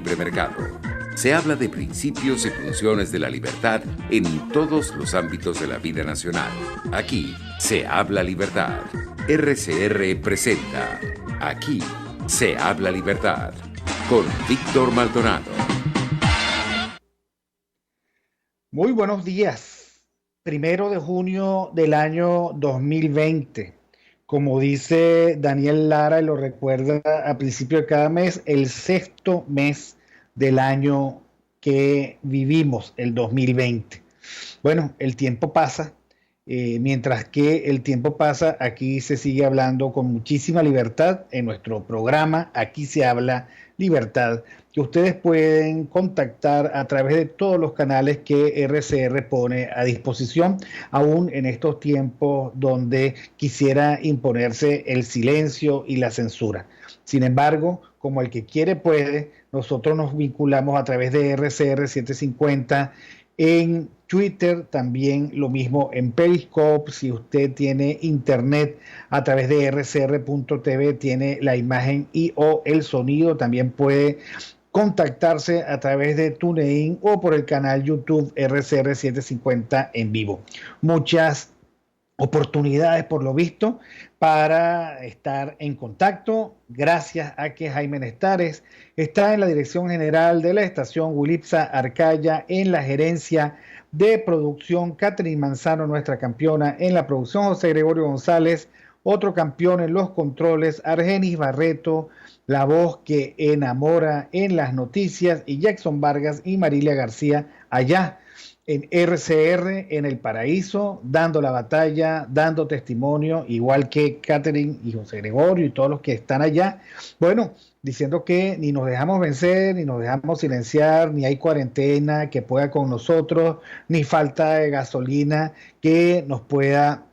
libre mercado. Se habla de principios y funciones de la libertad en todos los ámbitos de la vida nacional. Aquí se habla libertad. RCR presenta Aquí se habla libertad con Víctor Maldonado. Muy buenos días. 1 de junio del año 2020. Como dice Daniel Lara y lo recuerda a principio de cada mes, el sexto mes del año que vivimos, el 2020. Bueno, el tiempo pasa. Mientras que el tiempo pasa, aquí se sigue hablando con muchísima libertad en nuestro programa. Aquí se habla libertad, que ustedes pueden contactar a través de todos los canales que RCR pone a disposición, aún en estos tiempos donde quisiera imponerse el silencio y la censura. Sin embargo, como el que quiere puede, nosotros nos vinculamos a través de RCR 750 en Twitter, también lo mismo en Periscope. Si usted tiene internet a través de rcr.tv, tiene la imagen y o el sonido, también puede contactarse a través de TuneIn o por el canal YouTube RCR 750 en vivo. Muchas oportunidades por lo visto para estar en contacto, gracias a que Jaime Nestares está en la dirección general de la estación Wilipsa Arcaya, en la gerencia de producción Catherine Manzano, nuestra campeona en la producción, José Gregorio González, otro campeón en los controles, Argenis Barreto, la voz que enamora en las noticias, y Jackson Vargas y Marilia García allá en RCR, en el Paraíso, dando la batalla, dando testimonio, igual que Catherine y José Gregorio y todos los que están allá. Bueno, diciendo que ni nos dejamos vencer, ni nos dejamos silenciar, ni hay cuarentena que pueda con nosotros, ni falta de gasolina que nos pueda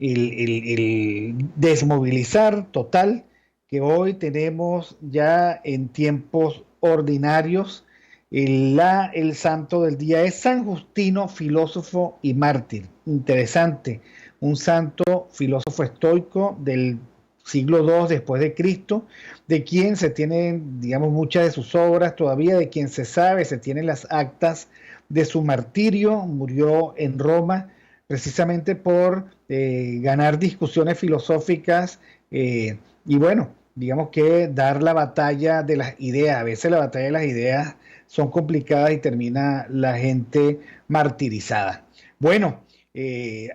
el desmovilizar total, que hoy tenemos ya en tiempos ordinarios. El santo del día es San Justino, filósofo y mártir. Interesante, un santo filósofo estoico del siglo II después de Cristo, de quien se tienen, digamos, muchas de sus obras todavía, de quien se sabe, se tienen las actas de su martirio. Murió en Roma precisamente por ganar discusiones filosóficas, y bueno, digamos que dar la batalla de las ideas. A veces la batalla de las ideas son complicadas y termina la gente martirizada. Bueno,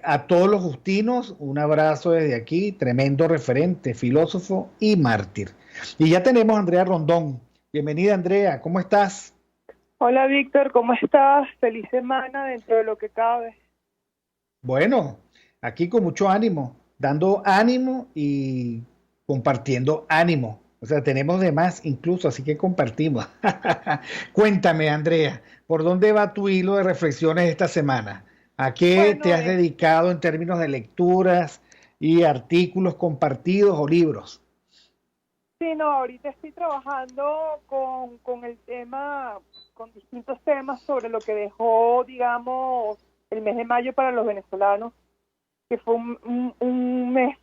a todos los justinos, un abrazo desde aquí, tremendo referente, filósofo y mártir. Y ya tenemos a Andrea Rondón. Bienvenida, Andrea, ¿cómo estás? Hola Víctor, ¿cómo estás? Feliz semana dentro de lo que cabe. Bueno, aquí con mucho ánimo, dando ánimo y compartiendo ánimo. O sea, tenemos de más incluso, así que compartimos. Cuéntame, Andrea, ¿por dónde va tu hilo de reflexiones esta semana? ¿A qué te Bueno, has dedicado en términos de lecturas y artículos compartidos o libros? sí, no, ahorita estoy trabajando con el tema, con distintos temas sobre lo que dejó, digamos, el mes de mayo para los venezolanos, que fue un mes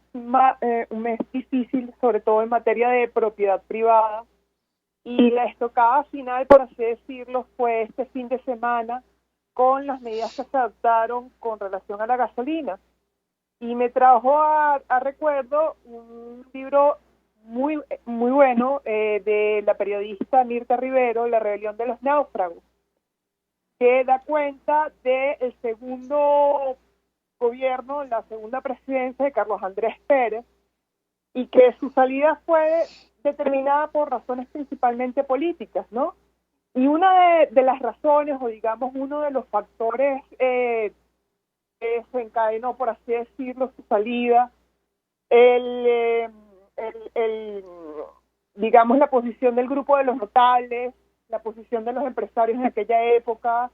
difícil, sobre todo en materia de propiedad privada. Y la estocada final, por así decirlo, fue este fin de semana con las medidas que se adoptaron con relación a la gasolina. Y me trajo a recuerdo un libro muy bueno de la periodista Mirta Rivero, La rebelión de los náufragos, que da cuenta del segundo gobierno, la segunda presidencia de Carlos Andrés Pérez, y que su salida fue determinada por razones principalmente políticas, ¿no? Y una de las razones, o digamos uno de los factores que desencadenó, por así decirlo, su salida, digamos, la posición del grupo de los notables, la posición de los empresarios en aquella época,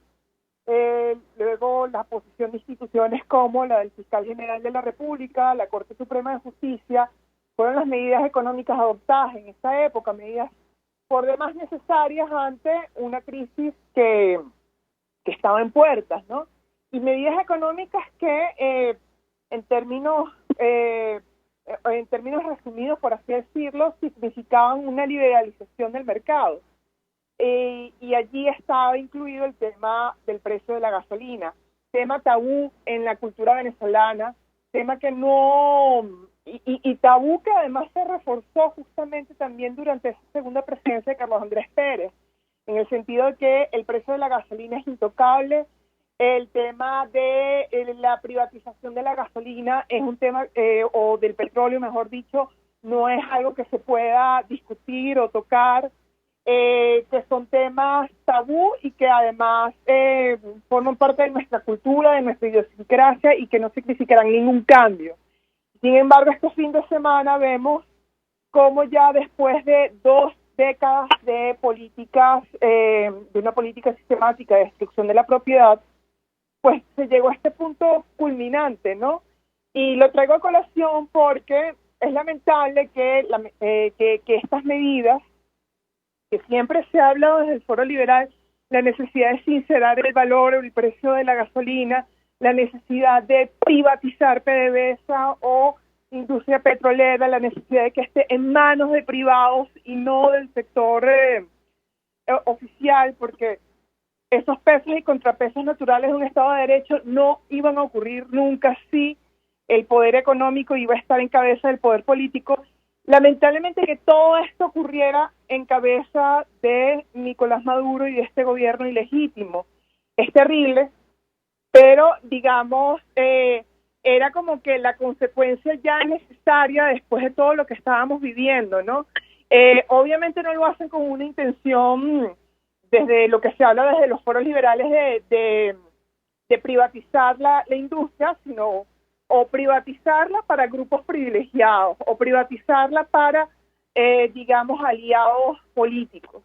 luego la posición de instituciones como la del Fiscal General de la República, la Corte Suprema de Justicia, fueron las medidas económicas adoptadas en esa época, medidas por demás necesarias ante una crisis que estaba en puertas, ¿no? Y medidas económicas que en términos resumidos, por así decirlo, significaban una liberalización del mercado. y allí estaba incluido el tema del precio de la gasolina, tema tabú en la cultura venezolana, tema que no, y tabú que además se reforzó justamente también durante esa segunda presidencia de Carlos Andrés Pérez, en el sentido de que el precio de la gasolina es intocable, el tema de la privatización de la gasolina es un tema, o del petróleo, mejor dicho, no es algo que se pueda discutir o tocar, que son temas tabú y que además forman parte de nuestra cultura, de nuestra idiosincrasia y que no significarán ningún cambio. Sin embargo, este fin de semana vemos cómo ya después de 2 décadas de políticas, de una política sistemática de destrucción de la propiedad, pues se llegó a este punto culminante, ¿no? Y lo traigo a colación porque es lamentable que estas medidas, que siempre se ha hablado desde el Foro Liberal, la necesidad de sincerar el valor o el precio de la gasolina, la necesidad de privatizar PDVSA o industria petrolera, la necesidad de que esté en manos de privados y no del sector oficial, porque esos pesos y contrapesos naturales de un Estado de Derecho no iban a ocurrir nunca si el poder económico iba a estar en cabeza del poder político. Lamentablemente que todo esto ocurriera en cabeza de Nicolás Maduro y de este gobierno ilegítimo. Es terrible, pero digamos, era como que la consecuencia ya necesaria después de todo lo que estábamos viviendo, ¿no? Obviamente no lo hacen con una intención, desde lo que se habla desde los foros liberales, de privatizar la industria, sino o privatizarla para grupos privilegiados, o privatizarla para, digamos, aliados políticos,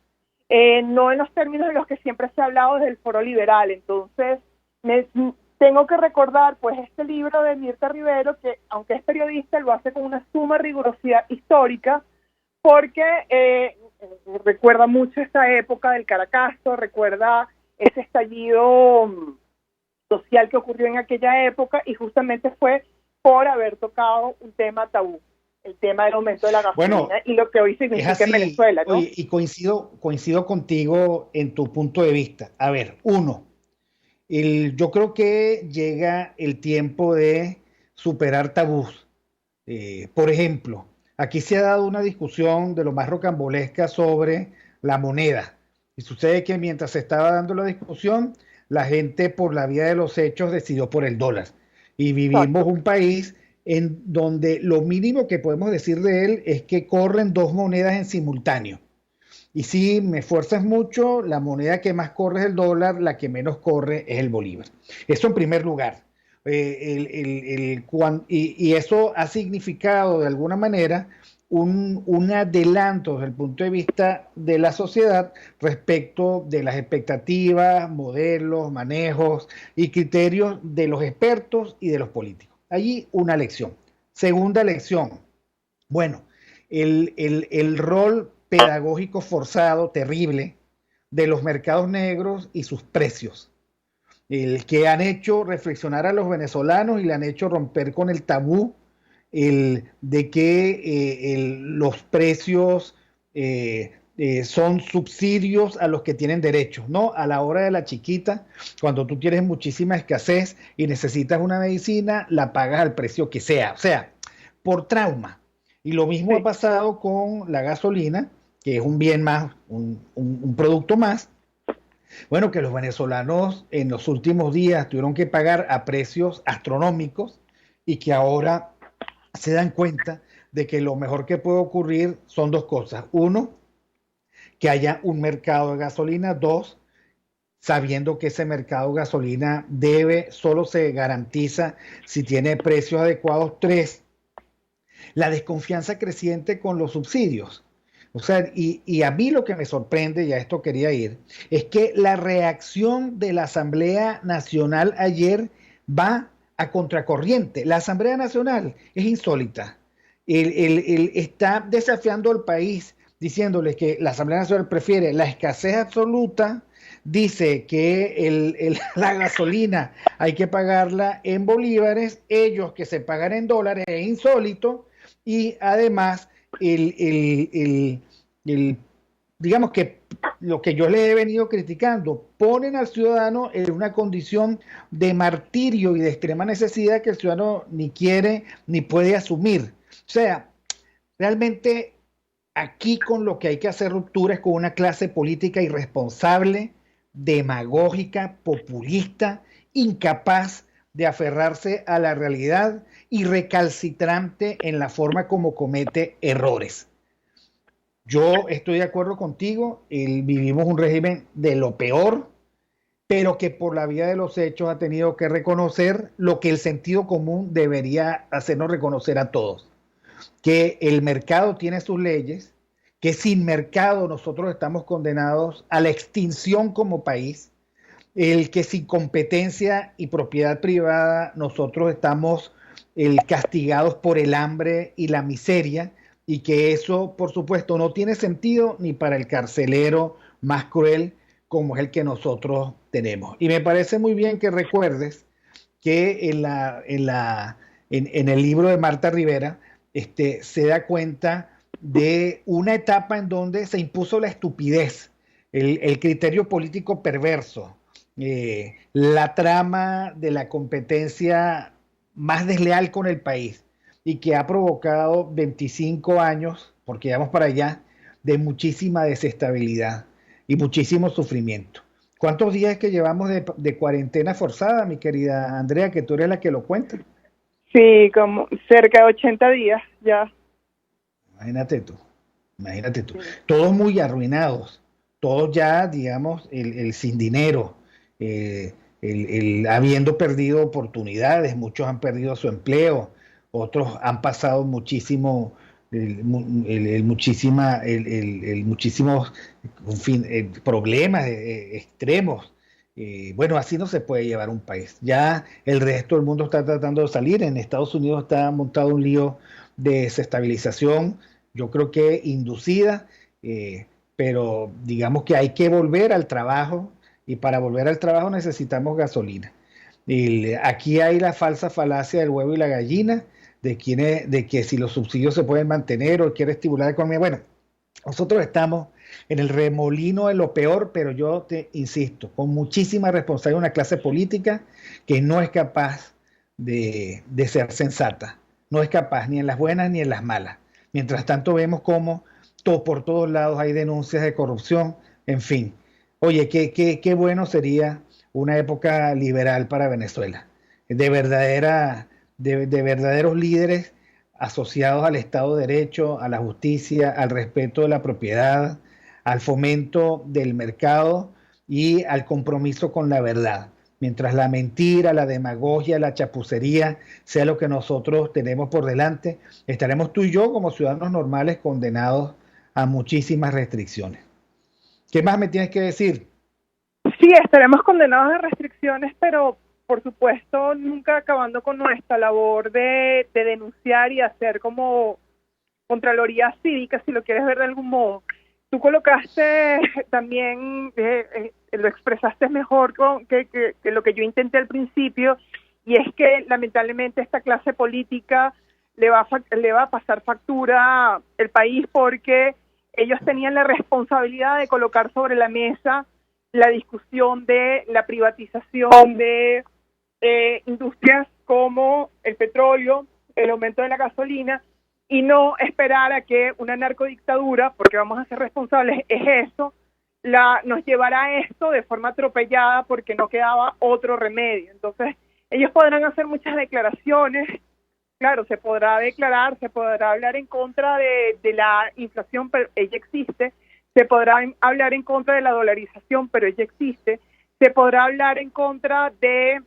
no en los términos en los que siempre se ha hablado desde el foro liberal. Entonces, tengo que recordar, pues, este libro de Mirta Rivero, que, aunque es periodista, lo hace con una suma rigurosidad histórica, porque recuerda mucho esa época del Caracazo, recuerda ese estallido social que ocurrió en aquella época, y justamente fue por haber tocado un tema tabú, el tema del aumento de la gasolina, y lo que hoy significa así, en Venezuela, ¿no? Y coincido contigo en tu punto de vista. A ver, yo creo que llega el tiempo de superar tabús. Por ejemplo, aquí se ha dado una discusión de lo más rocambolesca sobre la moneda. Y sucede que mientras se estaba dando la discusión, la gente, por la vía de los hechos, decidió por el dólar. Y vivimos un país en donde lo mínimo que podemos decir de él es que corren dos monedas en simultáneo. Y si me fuerzas mucho, la moneda que más corre es el dólar, la que menos corre es el bolívar. Eso en primer lugar. Y eso ha significado de alguna manera un adelanto desde el punto de vista de la sociedad respecto de las expectativas, modelos, manejos y criterios de los expertos y de los políticos. Allí una lección. Segunda lección. Bueno, el rol pedagógico forzado, terrible, de los mercados negros y sus precios, el que han hecho reflexionar a los venezolanos y le han hecho romper con el tabú de que los precios son subsidios a los que tienen derechos, ¿no? A la hora de la chiquita, cuando tú tienes muchísima escasez y necesitas una medicina, la pagas al precio que sea, o sea, por trauma. Y lo mismo ha pasado con la gasolina, que es un bien más, un producto más. Bueno, que los venezolanos en los últimos días tuvieron que pagar a precios astronómicos y que ahora se dan cuenta de que lo mejor que puede ocurrir son dos cosas. Uno, que haya un mercado de gasolina. Dos, sabiendo que ese mercado de gasolina solo se garantiza si tiene precios adecuados. Tres, la desconfianza creciente con los subsidios. O sea, y a mí lo que me sorprende, y a esto quería ir, es que la reacción de la Asamblea Nacional ayer va a contracorriente. La Asamblea Nacional es insólita. Está desafiando al país, diciéndole que la Asamblea Nacional prefiere la escasez absoluta, dice que la gasolina hay que pagarla en bolívares, ellos que se pagan en dólares, es insólito, y además el digamos que lo que yo les he venido criticando, ponen al ciudadano en una condición de martirio y de extrema necesidad que el ciudadano ni quiere ni puede asumir. O sea, realmente aquí con lo que hay que hacer ruptura es con una clase política irresponsable, demagógica, populista, incapaz de aferrarse a la realidad y recalcitrante en la forma como comete errores. Yo estoy de acuerdo contigo, vivimos un régimen de lo peor, pero que por la vía de los hechos ha tenido que reconocer lo que el sentido común debería hacernos reconocer a todos, que el mercado tiene sus leyes, que sin mercado nosotros estamos condenados a la extinción como país, el que sin competencia y propiedad privada nosotros estamos castigados por el hambre y la miseria, y que eso, por supuesto, no tiene sentido ni para el carcelero más cruel como es el que nosotros tenemos. Y me parece muy bien que recuerdes que en el libro de Marta Rivera se da cuenta de una etapa en donde se impuso la estupidez, el criterio político perverso, la trama de la competencia más desleal con el país y que ha provocado 25 años, porque vamos para allá, de muchísima desestabilidad y muchísimo sufrimiento. ¿Cuántos días es que llevamos de cuarentena forzada, mi querida Andrea, que tú eres la que lo cuenta? Sí, como cerca de 80 días ya. Imagínate tú, imagínate tú. Todos muy arruinados, todos ya, digamos, el sin dinero, habiendo perdido oportunidades, muchos han perdido su empleo, otros han pasado muchísimo, muchísimos en fin, problemas extremos. Bueno, así no se puede llevar un país. Ya el resto del mundo está tratando de salir. En Estados Unidos está montado un lío de desestabilización, yo creo que inducida, pero digamos que hay que volver al trabajo y para volver al trabajo necesitamos gasolina. Aquí hay la falsa falacia del huevo y la gallina, de que si los subsidios se pueden mantener o quiere estimular la economía. Bueno, nosotros estamos en el remolino de lo peor, pero yo te insisto, con muchísima responsabilidad, una clase política que no es capaz de ser sensata, no es capaz ni en las buenas ni en las malas. Mientras tanto vemos cómo por todos lados hay denuncias de corrupción, en fin. Oye, qué bueno sería una época liberal para Venezuela, de verdaderos líderes asociados al Estado de Derecho, a la justicia, al respeto de la propiedad, al fomento del mercado y al compromiso con la verdad. Mientras la mentira, la demagogia, la chapucería sea lo que nosotros tenemos por delante, estaremos tú y yo como ciudadanos normales condenados a muchísimas restricciones. ¿Qué más me tienes que decir? Sí, estaremos condenados a restricciones, pero por supuesto nunca acabando con nuestra labor de denunciar y hacer como Contraloría Cívica, si lo quieres ver de algún modo. Tú colocaste también, lo expresaste mejor que lo que yo intenté al principio, y es que lamentablemente esta clase política le va a pasar factura al país porque ellos tenían la responsabilidad de colocar sobre la mesa la discusión de la privatización de industrias como el petróleo, el aumento de la gasolina, y no esperar a que una narcodictadura, porque vamos a ser responsables, es eso, nos llevará a esto de forma atropellada porque no quedaba otro remedio. Entonces, ellos podrán hacer muchas declaraciones, claro, se podrá declarar, se podrá hablar en contra de la inflación, pero ella existe, se podrá hablar en contra de la dolarización, pero ella existe, se podrá hablar en contra de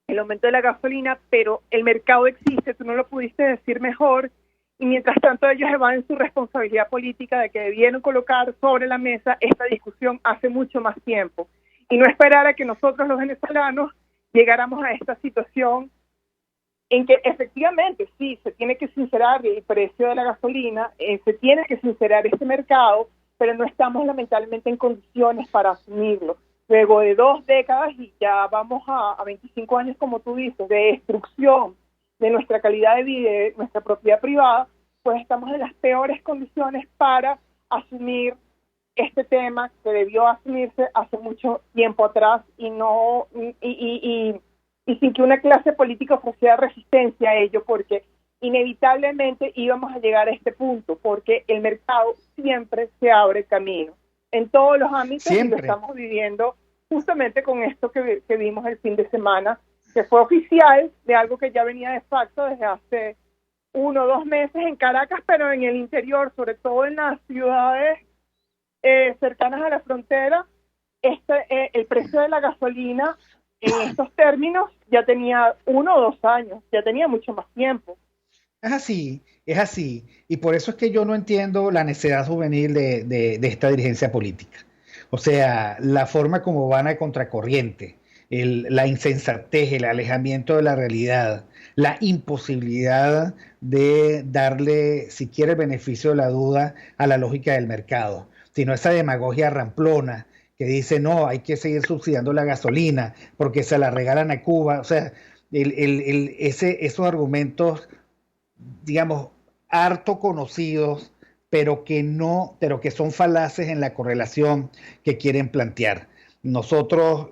el aumento de la gasolina, pero el mercado existe, tú no lo pudiste decir mejor, y mientras tanto ellos evaden su responsabilidad política de que debieron colocar sobre la mesa esta discusión hace mucho más tiempo, y no esperar a que nosotros los venezolanos llegáramos a esta situación en que efectivamente sí, se tiene que sincerar el precio de la gasolina, se tiene que sincerar este mercado, pero no estamos lamentablemente en condiciones para asumirlo. Luego de 2 décadas y ya vamos a 25 años, como tú dices, de destrucción de nuestra calidad de vida, de nuestra propiedad privada, pues estamos en las peores condiciones para asumir este tema que debió asumirse hace mucho tiempo atrás y sin que una clase política ofreciera resistencia a ello, porque inevitablemente íbamos a llegar a este punto, porque el mercado siempre se abre camino en todos los ámbitos. Siempre. Y lo estamos viviendo justamente con esto que vimos el fin de semana, que fue oficial de algo que ya venía de facto desde hace 1 o 2 meses en Caracas, pero en el interior, sobre todo en las ciudades cercanas a la frontera, el precio de la gasolina en estos términos ya tenía 1 o 2 años, ya tenía mucho más tiempo. Es así, es así. Y por eso es que yo no entiendo la necedad juvenil de esta dirigencia política. O sea, la forma como van a contracorriente, la insensatez, el alejamiento de la realidad, la imposibilidad de darle siquiera el beneficio de la duda a la lógica del mercado, sino esa demagogia ramplona que dice, no, hay que seguir subsidiando la gasolina porque se la regalan a Cuba. O sea, esos argumentos, digamos, harto conocidos, pero que son falaces en la correlación que quieren plantear. Nosotros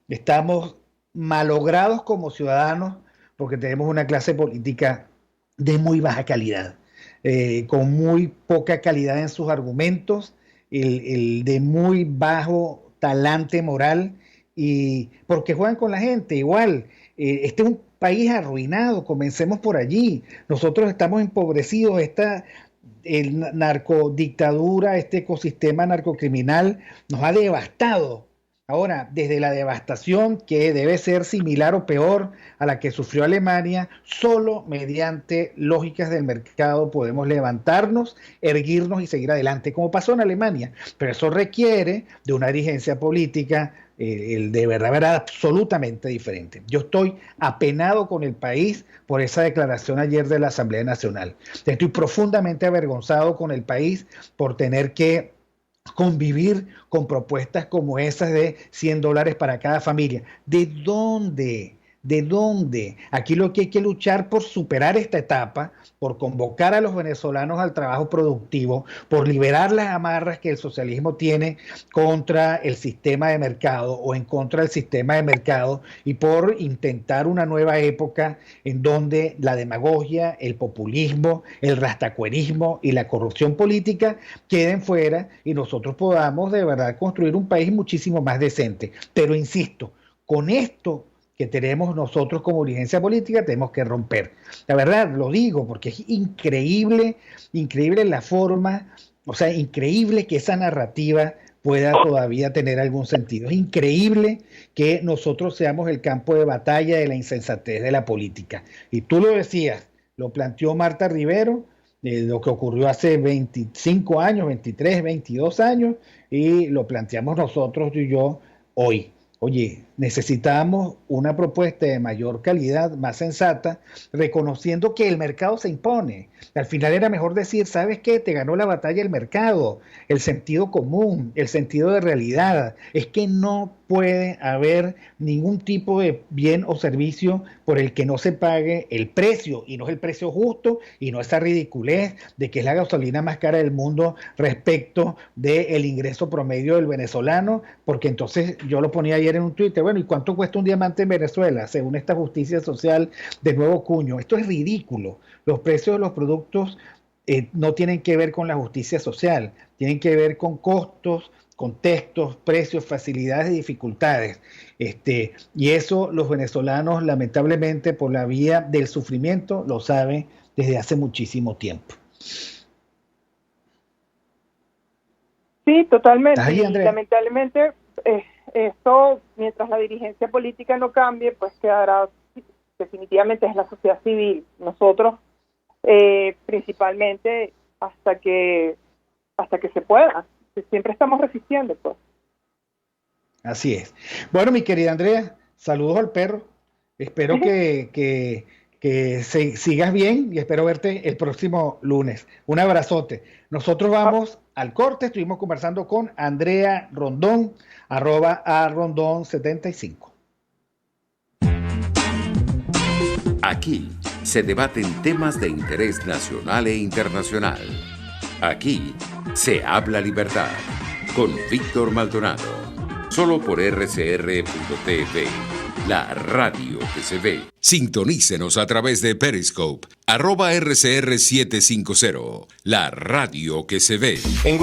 estamos malogrados como ciudadanos porque tenemos una clase política de muy baja calidad, con muy poca calidad en sus argumentos, el de muy bajo talante moral, y porque juegan con la gente igual. Este es un país arruinado, comencemos por allí. Nosotros estamos empobrecidos, el narcodictadura, este ecosistema narcocriminal nos ha devastado. Ahora, desde la devastación, que debe ser similar o peor a la que sufrió Alemania, solo mediante lógicas del mercado podemos levantarnos, erguirnos y seguir adelante, como pasó en Alemania. Pero eso requiere de una dirigencia política de verdad absolutamente diferente. Yo estoy apenado con el país por esa declaración ayer de la Asamblea Nacional. Estoy profundamente avergonzado con el país por tener que convivir con propuestas como esas de $100 para cada familia. ¿De dónde? ¿De dónde? Aquí lo que hay que luchar por superar esta etapa, por convocar a los venezolanos al trabajo productivo, por liberar las amarras que el socialismo tiene contra el sistema de mercado o en contra del sistema de mercado, y por intentar una nueva época en donde la demagogia, el populismo, el rastacuerismo y la corrupción política queden fuera y nosotros podamos de verdad construir un país muchísimo más decente. Pero insisto, con esto que tenemos nosotros como dirigencia política tenemos que romper. La verdad, lo digo porque es increíble la forma, o sea, increíble que esa narrativa pueda todavía tener algún sentido. Es increíble que nosotros seamos el campo de batalla de la insensatez de la política. Y tú lo decías, lo planteó Marta Rivero, lo que ocurrió hace 25 años, 23, 22 años, y lo planteamos nosotros, tú y yo, hoy. Oye, necesitamos una propuesta de mayor calidad, más sensata, reconociendo que el mercado se impone. Al final era mejor decir, ¿sabes qué? Te ganó la batalla el mercado, el sentido común, el sentido de realidad. Es que no puede haber ningún tipo de bien o servicio por el que no se pague el precio, y no es el precio justo, y no esa ridiculez de que es la gasolina más cara del mundo respecto del ingreso promedio del venezolano, porque entonces yo lo ponía ayer en un Twitter, bueno, ¿y cuánto cuesta un diamante en Venezuela según esta justicia social de nuevo cuño? Esto es ridículo. Los precios de los productos no tienen que ver con la justicia social, tienen que ver con costos, contextos, precios, facilidades y dificultades. Y eso los venezolanos, lamentablemente, por la vía del sufrimiento, lo saben desde hace muchísimo tiempo. Sí, totalmente. Ahí, y lamentablemente, esto, mientras la dirigencia política no cambie, pues quedará definitivamente es la sociedad civil. Nosotros, principalmente, hasta que se pueda. Siempre estamos resistiendo, pues. Así es. Bueno, mi querida Andrea, saludos al perro. Espero que sigas bien y espero verte el próximo lunes. Un abrazote. Nosotros vamos al corte. Estuvimos conversando con Andrea Rondón, @arondón75. Aquí se debaten temas de interés nacional e internacional. Aquí Se habla libertad con Víctor Maldonado. Solo por rcr.tv, la radio que se ve. Sintonícenos a través de Periscope, @RCR750, la radio que se ve.